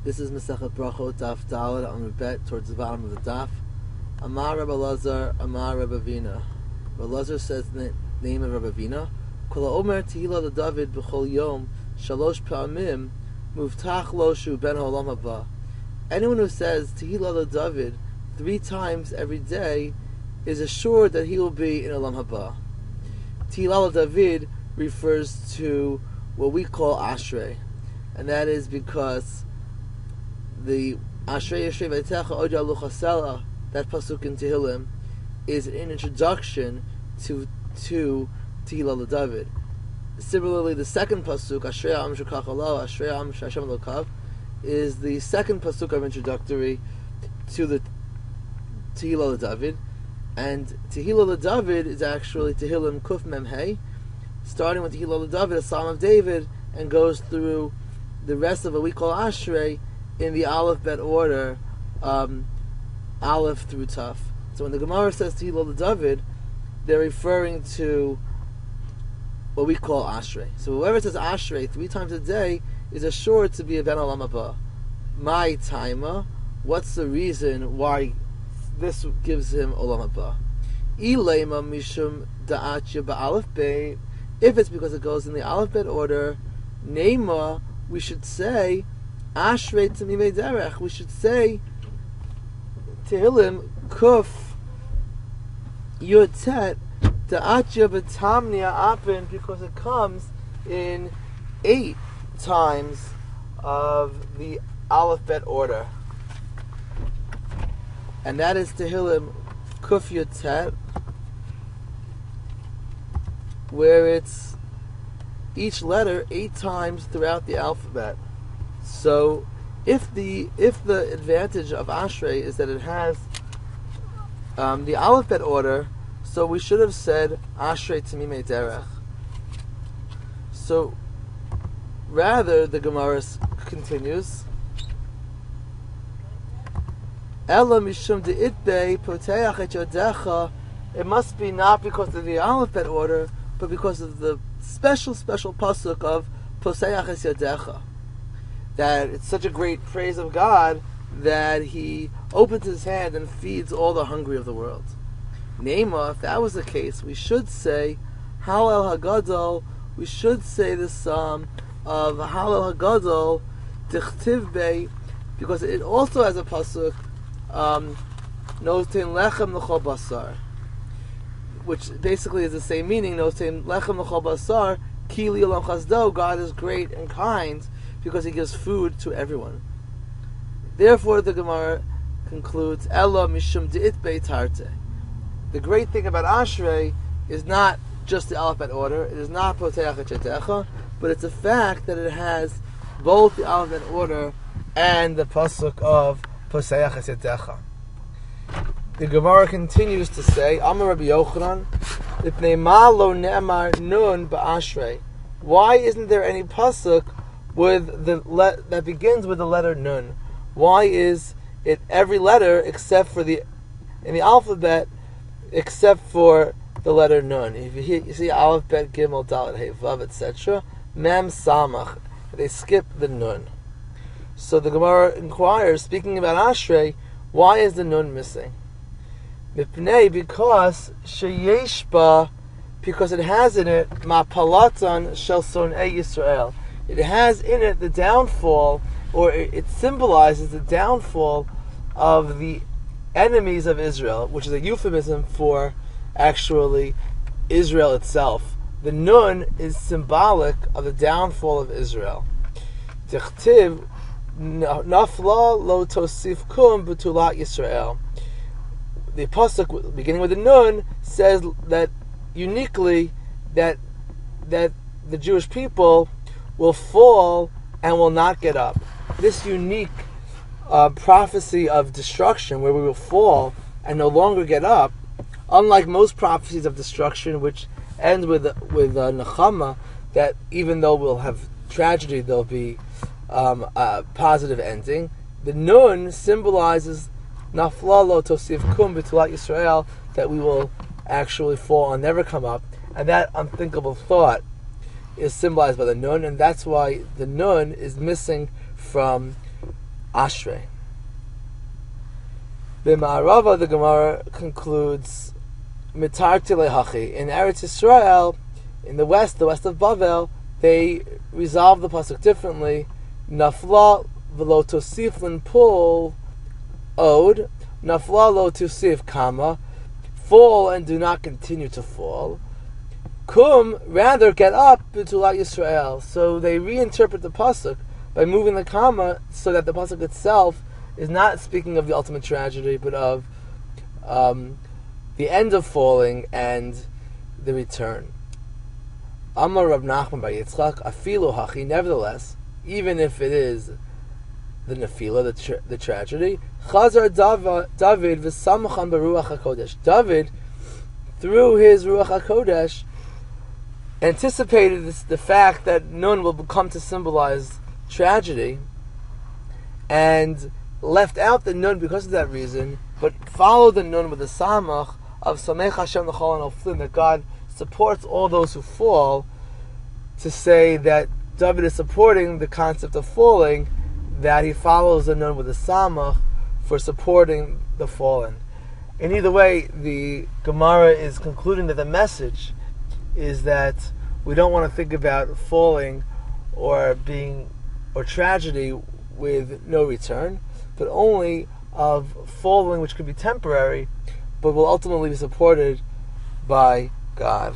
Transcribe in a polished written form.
This is Talmud Brachot daf Daled on Rebet towards the bottom of the daf. Amar Rabbi Lazar, Amar Rabbi Vina. Rabbi Lazar says the name of Rabbi Vina. Kol Omer Tehillah David b'chol yom shalosh pa'amim muftach lo shu ben ha'olam haba. Anyone who says Tehillah David 3 times every day is assured that he will be in Olam Haba. Tehillah David refers to what we call Ashrei, and that is because the Ashrei v'techa oja luchasela, that pasuk in Tehillim, is an introduction to Tehillah David. Similarly, the second pasuk, Ashrei am shekachalo, Ashrei am shashem lokav, is the second pasuk of introductory to the Tehillah David, and Tehillah David is actually Tehillim Kuf Mem Hey, starting with Tehillah David, a Psalm of David, and goes through the rest of what we call Ashrei in the Aleph Bet order, Aleph through Taf. So when the Gemara says Tehillah David, they're referring to what we call Ashrei. So whoever says Ashrei 3 times a day is assured to be a Ben Olam Haba. My timer, what's the reason why this gives him Olam Haba? Ilema mishum da'atya ba'alef bei. If it's because it goes in the Aleph Bet order, Neima, we should say Ashrei Tamimei Derech. We should say Tehillim Kuf Yotet Da'atya B'Tamnia Apin, because it comes in 8 times of the Aleph Bet order, and that is Tehillim Kuf Yotet, where it's each letter 8 times throughout the alphabet. So if the advantage of Ashrei is that it has the Aleph Bet order, so we should have said Ashrei Tamimei Derech. So rather, the Gemara continues, Ela mishum de'itbei poteach et yodecha. It must be not because of the Aleph Bet order, but because of the special pasuk of poseach es yodecha, that it's such a great praise of God that He opens His hand and feeds all the hungry of the world. Neima, if that was the case, we should say Hallel Hagadol. We should say the psalm of Hallel Hagadol Dichtiv Bei, because it also has a pasuk Noten Lechem L'chol Basar, which basically is the same meaning. Noten Lechem L'chol Basar Ki Li'olam Chasdo. God is great and kind because He gives food to everyone. Therefore, the Gemara concludes, Ella mishum de'itbei tarte. The great thing about Ashrei is not just the Aleph Bet order, it is not poteach et yodecha, but it's the fact that it has both the Aleph Bet order and the pasuk of poteach et yodecha. The Gemara continues to say, Amar Rabbi Yochanan, Ipnei ma lo ne'amar nun ba'ashrei. Why isn't there any pasuk with that begins with the letter nun? Why is it every letter except for in the alphabet except for the letter nun? If you see Aleph Bet Gimel Dalet Hey Vav etc. Mem Samach, they skip the nun. So the Gemara inquires, speaking about Ashrei, why is the nun missing? Mipnei, because sheyesh ba, because it has in it mapalatan shel sonei Yisrael. It has in it the downfall, or it symbolizes the downfall of the enemies of Israel, which is a euphemism for actually Israel itself. The nun is symbolic of the downfall of Israel. Tichtiv nafla lo tosif kum betulat Yisrael. The pasuk beginning with the nun says that uniquely that the Jewish people will fall and will not get up. This unique prophecy of destruction, where we will fall and no longer get up, unlike most prophecies of destruction, which end with nechama, that even though we'll have tragedy, there'll be a positive ending. The nun symbolizes nafla lo tosif kum b'tulat Yisrael, that we will actually fall and never come up, and that unthinkable thought is symbolized by the nun, and that's why the nun is missing from Ashrei. B'Ma'arava, the Gemara concludes, Mitarti lehachi. In Eretz Yisrael, in the west of Bavel, they resolve the pasuk differently. Nafla v'lo tosif pull od. Nafla lo tosif kama. Fall and do not continue to fall. Kum, rather get up, b'tulat Yisrael. So they reinterpret the pasuk by moving the comma so that the pasuk itself is not speaking of the ultimate tragedy, but of the end of falling and the return. Amar Rav Nachman bar Yitzchak, afilu hachi, nevertheless, even if it is the nefila, the tragedy, Chazar David v'samachan beruach hakodesh. David, through his ruach hakodesh, anticipated the fact that Nun will come to symbolize tragedy, and left out the Nun because of that reason, but followed the Nun with the Samach of Samech Hashem L'chol Hanoflim, that God supports all those who fall, to say that David is supporting the concept of falling, that he follows the Nun with the Samach for supporting the fallen. In either way, the Gemara is concluding that the message is that we don't want to think about falling or tragedy with no return, but only of falling which could be temporary, but will ultimately be supported by God.